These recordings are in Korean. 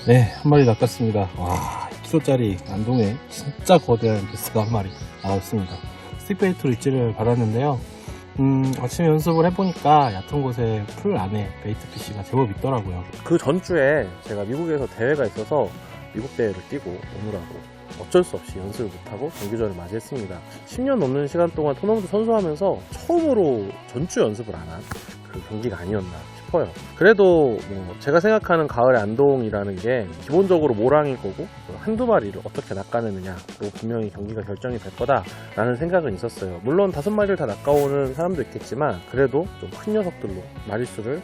네, 한 마리 낚았습니다. 와, 2kg짜리 안동에 진짜 거대한 베스가 한 마리 나왔습니다. 스틱베이트로 입질을 받았는데요. 아침에 연습을 해보니까 얕은 곳에 풀 안에 베이트 피쉬가 제법 있더라고요. 그 전주에 제가 미국에서 대회가 있어서 미국 대회를 뛰고 오느라고 어쩔 수 없이 연습을 못하고 정규전을 맞이했습니다. 10년 넘는 시간 동안 토너먼트 선수하면서 처음으로 전주 연습을 안 한 그 경기가 아니었나 싶어요. 그래도 뭐 제가 생각하는 가을의 안동이라는 게 기본적으로 모랑일 거고 한두 마리를 어떻게 낚아내느냐로 분명히 경기가 결정이 될 거다라는 생각은 있었어요. 물론 5마리를 다 낚아오는 사람도 있겠지만 그래도 좀 큰 녀석들로 마리수를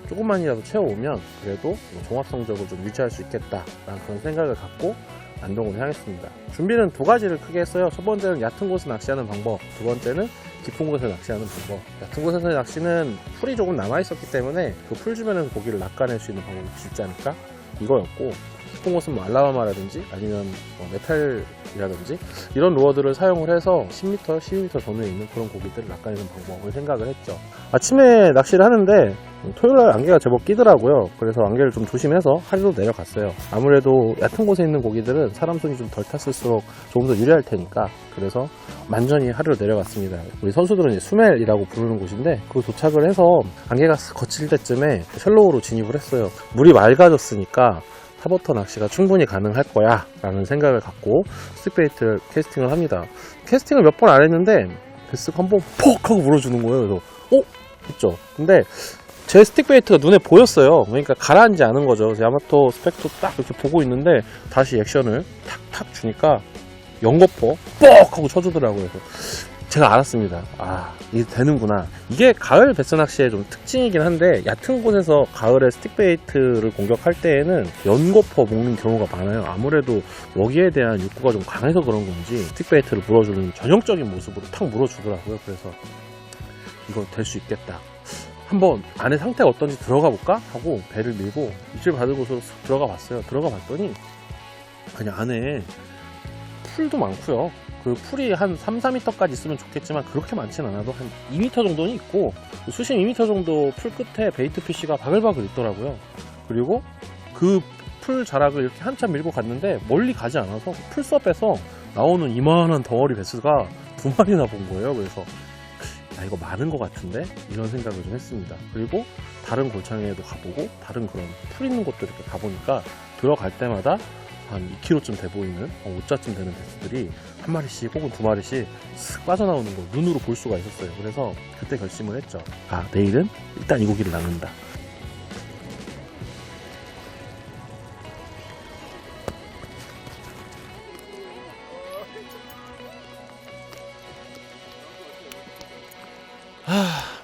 조금만이라도 채워오면 그래도 종합 성적을 좀 유지할 수 있겠다라는 그런 생각을 갖고 안동으로 향했습니다. 준비는 두 가지를 크게 했어요. 첫 번째는 얕은 곳에서 낚시하는 방법, 두 번째는 깊은 곳에서 낚시하는 방법. 얕은 곳에서 낚시는 풀이 조금 남아있었기 때문에 그 풀 주변에서 고기를 낚아낼 수 있는 방법이 있지 않을까? 이거였고, 깊은 곳은 뭐 알라바마라든지 아니면 메탈이라든지 이런 루어들을 사용을 해서 10m, 12m 전후에 있는 그런 고기들을 낚아내는 방법을 생각을 했죠. 아침에 낚시를 하는데 토요일날 안개가 제법 끼더라고요. 그래서 안개를 좀 조심해서 하루로 내려갔어요. 아무래도 얕은 곳에 있는 고기들은 사람 손이 좀 덜 탔을수록 조금 더 유리할 테니까 그래서 만전히 하루로 내려갔습니다. 우리 선수들은 이제 수멜이라고 부르는 곳인데 그 도착을 해서 안개가 거칠 때쯤에 셜로우로 진입을 했어요. 물이 맑아졌으니까 타버터 낚시가 충분히 가능할 거야 라는 생각을 갖고 스틱베이트를 캐스팅을 합니다. 캐스팅을 몇 번 안 했는데 베스가 한번 퍽 하고 물어주는 거예요. 그래서 했죠. 근데 제 스틱베이트가 눈에 보였어요. 그러니까 가라앉지 않은 거죠. 야마토 스펙도 딱 이렇게 보고 있는데 다시 액션을 탁탁 주니까 연거포 뻑 하고 쳐주더라고요. 그래서 제가 알았습니다. 아, 이게 되는구나. 이게 가을 베스 낚시의 좀 특징이긴 한데 얕은 곳에서 가을에 스틱베이트를 공격할 때에는 연거포 먹는 경우가 많아요. 아무래도 여기에 대한 욕구가 좀 강해서 그런 건지 스틱베이트를 물어주는 전형적인 모습으로 탁 물어주더라고요. 그래서 이거 될 수 있겠다. 한번 안에 상태가 어떤지 들어가 볼까? 하고 배를 밀고 입질 받으고서 들어가 봤어요. 들어가 봤더니 그냥 안에 풀도 많고요. 그 풀이 한 3, 4m까지 있으면 좋겠지만 그렇게 많지는 않아도 한 2m 정도는 있고 수심 2m 정도 풀 끝에 베이트 피쉬가 바글바글 있더라고요. 그리고 그 풀 자락을 이렇게 한참 밀고 갔는데 멀리 가지 않아서 풀섭에서 나오는 이만한 덩어리 베스가 2마리나 본 거예요. 그래서 이거 많은 것 같은데? 이런 생각을 좀 했습니다. 그리고 다른 골창에도 가보고 다른 그런 풀 있는 곳도 이렇게 가보니까 들어갈 때마다 한 2kg쯤 돼 보이는 5자쯤 되는 베스들이 한 마리씩 혹은 2마리씩 쓱 빠져나오는 걸 눈으로 볼 수가 있었어요. 그래서 그때 결심을 했죠. 아, 내일은 일단 이 고기를 낚는다.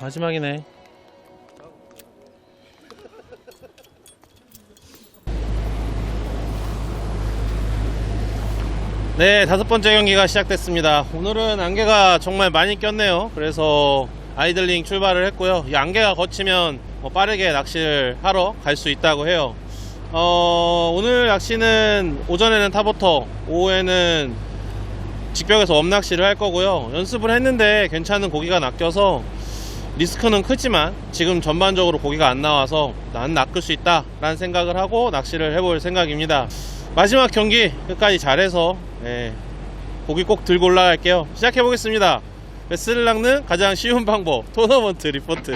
마지막이네. 네, 5번째 경기가 시작됐습니다. 오늘은 안개가 정말 많이 꼈네요. 그래서 아이들링 출발을 했고요. 이 안개가 거치면 빠르게 낚시를 하러 갈 수 있다고 해요. 오늘 낚시는 오전에는 타버터, 오후에는 직벽에서 웜낚시를 할 거고요. 연습을 했는데 괜찮은 고기가 낚여서 리스크는 크지만 지금 전반적으로 고기가 안 나와서 난 낚을 수 있다 라는 생각을 하고 낚시를 해볼 생각입니다. 마지막 경기 끝까지 잘해서 고기 꼭 들고 올라갈게요. 시작해 보겠습니다. 베스를 낚는 가장 쉬운 방법, 토너먼트 리포트.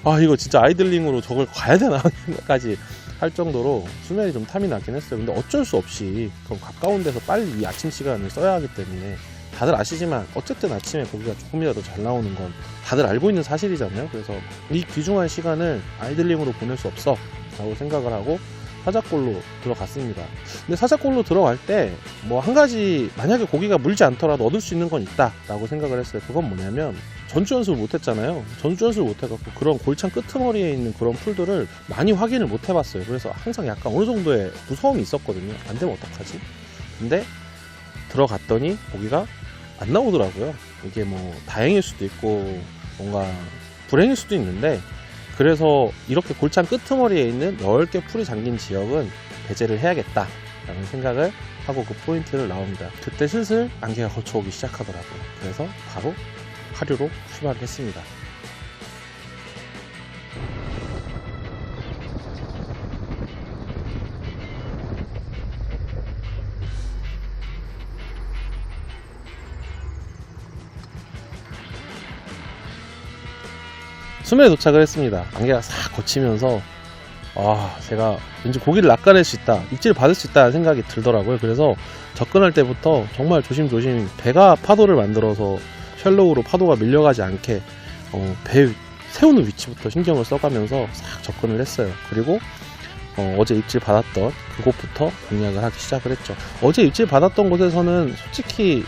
아, 이거 진짜 아이들링으로 저걸 가야 되나 까지 할 정도로 수면이 좀 탐이 나긴 했어요. 근데 어쩔 수 없이 그럼 가까운 데서 빨리 이 아침 시간을 써야 하기 때문에 다들 아시지만 어쨌든 아침에 고기가 조금이라도 잘 나오는 건 다들 알고 있는 사실이잖아요. 그래서 이 귀중한 시간을 아이들링으로 보낼 수 없어 라고 생각을 하고 사자골로 들어갔습니다. 근데 사자골로 들어갈 때 뭐 한 가지 만약에 고기가 물지 않더라도 얻을 수 있는 건 있다 라고 생각을 했어요. 그건 뭐냐면 전주 연습을 못 했잖아요. 전주 연습을 못 해갖고 그런 골창 끄트머리에 있는 그런 풀들을 많이 확인을 못 해봤어요. 그래서 항상 약간 어느 정도의 무서움이 있었거든요. 안 되면 어떡하지? 근데 들어갔더니 고기가 안 나오더라고요. 이게 뭐 다행일 수도 있고 뭔가 불행일 수도 있는데, 그래서 이렇게 골창 끄트머리에 있는 10개 풀이 잠긴 지역은 배제를 해야겠다 라는 생각을 하고 그 포인트를 나옵니다. 그때 슬슬 안개가 거쳐오기 시작하더라고요. 그래서 바로 하류로 출발을 했습니다. 수면에 도착을 했습니다. 안개가 싹 거치면서 제가 왠지 고기를 낚아낼 수 있다, 입질을 받을 수 있다는 생각이 들더라고요. 그래서 접근할 때부터 정말 조심조심 배가 파도를 만들어서 셜로우로 파도가 밀려가지 않게 배 세우는 위치부터 신경을 써가면서 싹 접근을 했어요. 그리고 어제 입질 받았던 그곳부터 공략을 하기 시작을 했죠. 어제 입질 받았던 곳에서는 솔직히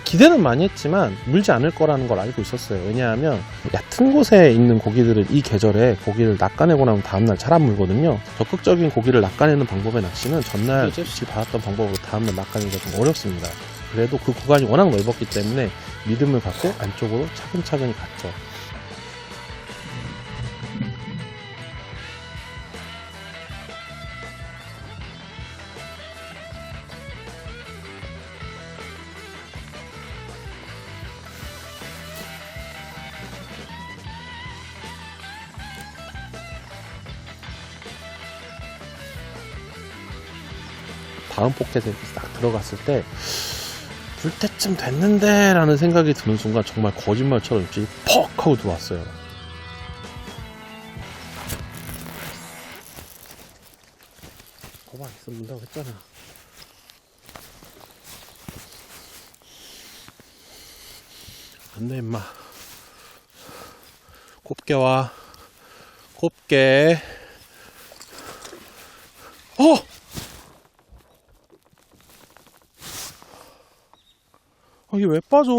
기대는 많이 했지만 물지 않을 거라는 걸 알고 있었어요. 왜냐하면 얕은 곳에 있는 고기들은 이 계절에 고기를 낚아내고 나면 다음날 잘 안 물거든요. 적극적인 고기를 낚아내는 방법의 낚시는 전날 입질 받았던 방법으로 다음날 낚아내기가 좀 어렵습니다. 그래도 그 구간이 워낙 넓었기 때문에 믿음을 갖고 안쪽으로 차근차근히 갔죠. 다음 포켓에 딱 들어갔을 때 불 때쯤 됐는데 라는 생각이 드는 순간 정말 거짓말처럼 입질이 퍽 하고 들어왔어요. 거봐, 있어 문다고 했잖아. 안돼 임마, 곱게 와, 곱게. 이게 왜 빠져?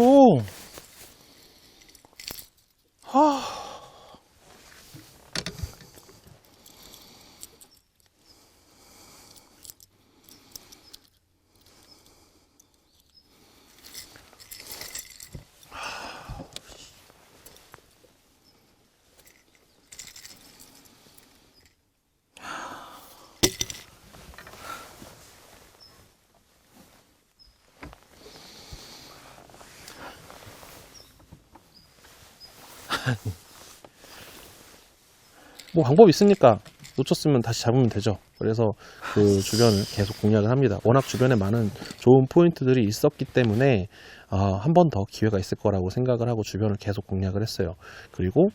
뭐 방법이 있으니까 놓쳤으면 다시 잡으면 되죠. 그래서 그 주변을 계속 공략을 합니다. 워낙 주변에 많은 좋은 포인트들이 있었기 때문에 한 번 더 기회가 있을 거라고 생각을 하고 주변을 계속 공략을 했어요. 그리고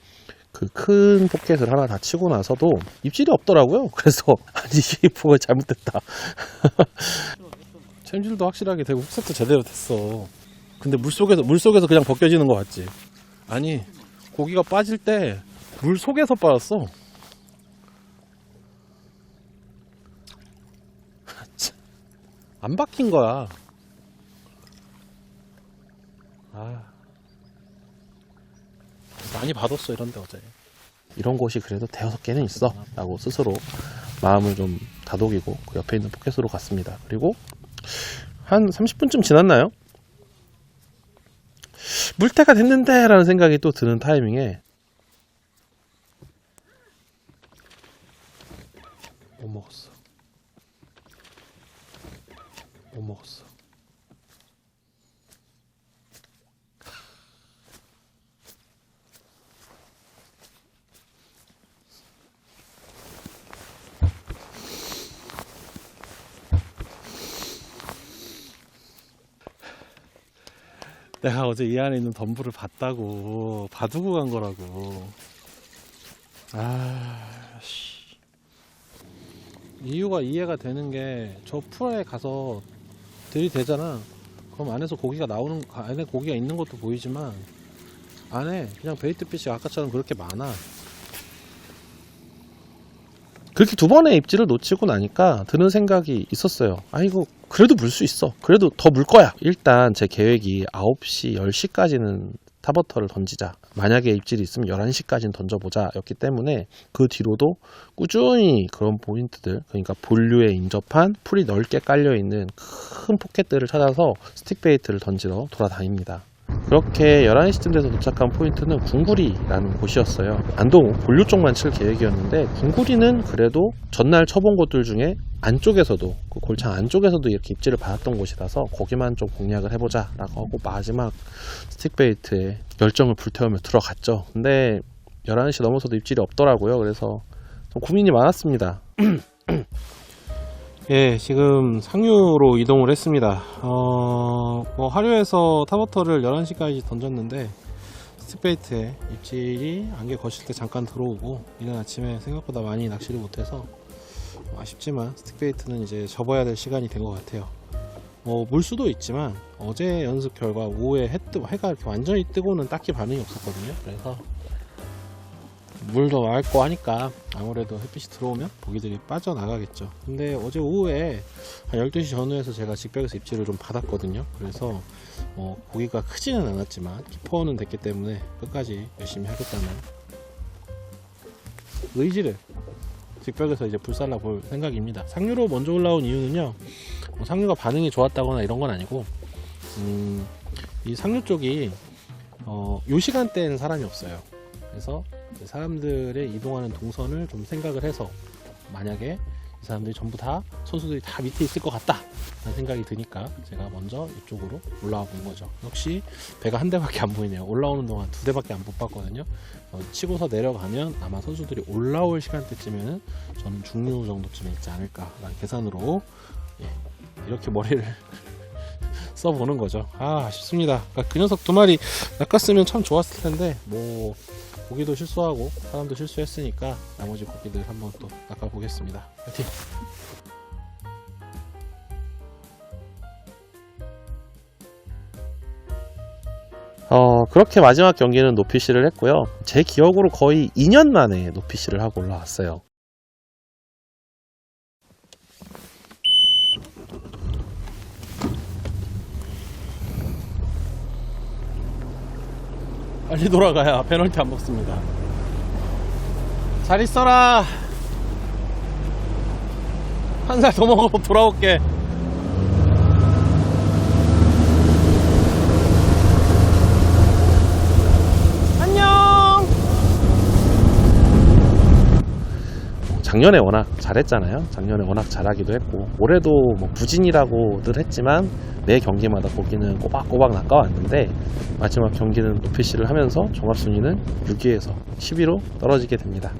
그 큰 포켓을 하나 다 치고 나서도 입질이 없더라고요. 그래서 아니 이 포가 잘못됐다. 챔질도 확실하게 되고 훅세트 제대로 됐어. 근데 물속에서 그냥 벗겨지는 거 같지? 아니 고기가 빠질 때 물 속에서 빠졌어. 안 박힌 거야. 많이 받았어 이런데 어제. 이런 곳이 그래도 대여섯 개는 있어 라고 스스로 마음을 좀 다독이고 그 옆에 있는 포켓으로 갔습니다. 그리고 한 30분쯤 지났나요? 물때가 됐는데 라는 생각이 또 드는 타이밍에 못 먹었어. 내가 어제 이 안에 있는 덤불을 봤다고, 봐두고 간 거라고. 이유가 이해가 되는 게, 저 풀에 가서 들이대잖아. 그럼 안에서 고기가 안에 고기가 있는 것도 보이지만, 안에 그냥 베이트빛이 아까처럼 그렇게 많아. 그렇게 두 번의 입질을 놓치고 나니까 드는 생각이 있었어요. 아이고, 그래도 물 수 있어. 그래도 더 물 거야. 일단 제 계획이 9시, 10시까지는 타버터를 던지자. 만약에 입질이 있으면 11시까지는 던져보자 였기 때문에 그 뒤로도 꾸준히 그런 포인트들, 그러니까 본류에 인접한 풀이 넓게 깔려있는 큰 포켓들을 찾아서 스틱 베이트를 던지러 돌아다닙니다. 그렇게 11시쯤 돼서 도착한 포인트는 궁구리라는 곳이었어요. 안동 본류 쪽만 칠 계획이었는데 궁구리는 그래도 전날 쳐본 곳들 중에 안쪽에서도, 그 골창 안쪽에서도 이렇게 입질을 받았던 곳이라서 거기만 좀 공략을 해보자 라고 하고 마지막 스틱 베이트에 열정을 불태우며 들어갔죠. 근데 11시 넘어서도 입질이 없더라고요. 그래서 좀 고민이 많았습니다. 예, 지금 상류로 이동을 했습니다. 하류에서 타버터를 11시까지 던졌는데 스틱베이트에 입질이 안개 거실 때 잠깐 들어오고 이른 아침에 생각보다 많이 낚시를 못해서 아쉽지만 스틱베이트는 이제 접어야 될 시간이 된 것 같아요. 물수도 있지만 어제 연습 결과 오후에 해가 이렇게 완전히 뜨고는 딱히 반응이 없었거든요. 그래서 물도 맑고 하니까 아무래도 햇빛이 들어오면 고기들이 빠져나가겠죠. 근데 어제 오후에 한 12시 전후에서 제가 직벽에서 입질을 좀 받았거든요. 그래서 고기가 크지는 않았지만 키퍼는 됐기 때문에 끝까지 열심히 하겠다는 의지를 직벽에서 이제 불살라 볼 생각입니다. 상류로 먼저 올라온 이유는요, 상류가 반응이 좋았다거나 이런 건 아니고 이 상류 쪽이 요 시간대에는 사람이 없어요. 그래서 사람들의 이동하는 동선을 좀 생각을 해서 만약에 이 사람들이 전부 다 선수들이 다 밑에 있을 것 같다 라는 생각이 드니까 제가 먼저 이쪽으로 올라와 본 거죠. 역시 배가 한 대밖에 안 보이네요. 올라오는 동안 두 대밖에 안 못 봤거든요. 치고서 내려가면 아마 선수들이 올라올 시간대쯤에는 저는 중류 정도쯤에 있지 않을까 라는 계산으로 이렇게 머리를 써보는 거죠. 아쉽습니다. 그 녀석 두 마리 낚았으면 참 좋았을 텐데 고기도 실수하고 사람도 실수했으니까 나머지 고기들 한번 또 낚아보겠습니다. 파이팅! 그렇게 마지막 경기는 노피시를 했고요. 제 기억으로 거의 2년 만에 노피시를 하고 올라왔어요. 빨리 돌아가야 페널티 안 먹습니다. 잘 있어라. 한 살 더 먹어 돌아올게. 안녕. 작년에 워낙 잘했잖아요. 작년에 워낙 잘하기도 했고 올해도 부진이라고들 했지만 매 경기마다 고기는 꼬박꼬박 낚아왔는데 마지막 경기는 노피시를 하면서 종합순위는 6위에서 10위로 떨어지게 됩니다.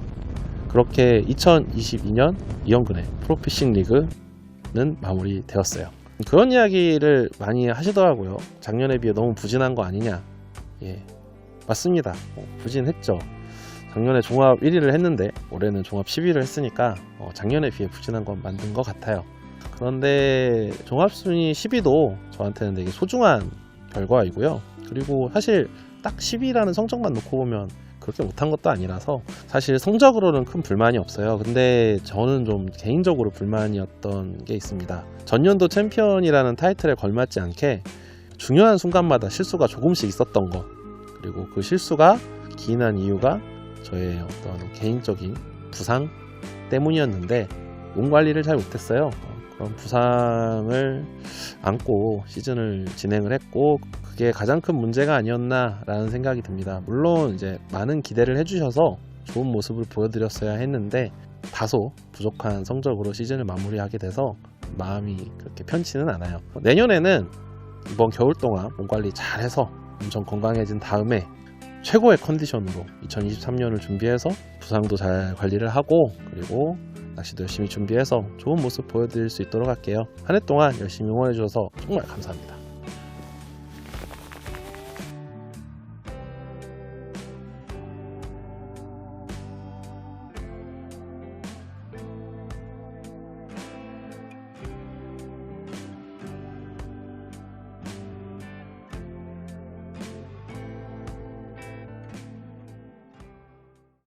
그렇게 2022년 이영근의 프로피싱 리그는 마무리되었어요. 그런 이야기를 많이 하시더라고요. 작년에 비해 너무 부진한 거 아니냐. 맞습니다. 부진했죠. 작년에 종합 1위를 했는데 올해는 종합 10위를 했으니까 작년에 비해 부진한 건 맞는 것 같아요. 그런데 종합순위 10위도 저한테는 되게 소중한 결과이고요. 그리고 사실 딱 10위라는 성적만 놓고 보면 그렇게 못한 것도 아니라서 사실 성적으로는 큰 불만이 없어요. 근데 저는 좀 개인적으로 불만이었던 게 있습니다. 전년도 챔피언이라는 타이틀에 걸맞지 않게 중요한 순간마다 실수가 조금씩 있었던 것, 그리고 그 실수가 기인한 이유가 저의 어떤 개인적인 부상 때문이었는데 몸 관리를 잘 못했어요. 그런 부상을 안고 시즌을 진행을 했고 그게 가장 큰 문제가 아니었나라는 생각이 듭니다. 물론 이제 많은 기대를 해주셔서 좋은 모습을 보여드렸어야 했는데 다소 부족한 성적으로 시즌을 마무리하게 돼서 마음이 그렇게 편치는 않아요. 내년에는 이번 겨울 동안 몸 관리 잘해서 엄청 건강해진 다음에 최고의 컨디션으로 2023년을 준비해서 부상도 잘 관리를 하고 그리고 낚시도 열심히 준비해서 좋은 모습 보여드릴 수 있도록 할게요. 한 해 동안 열심히 응원해 주셔서 정말 감사합니다.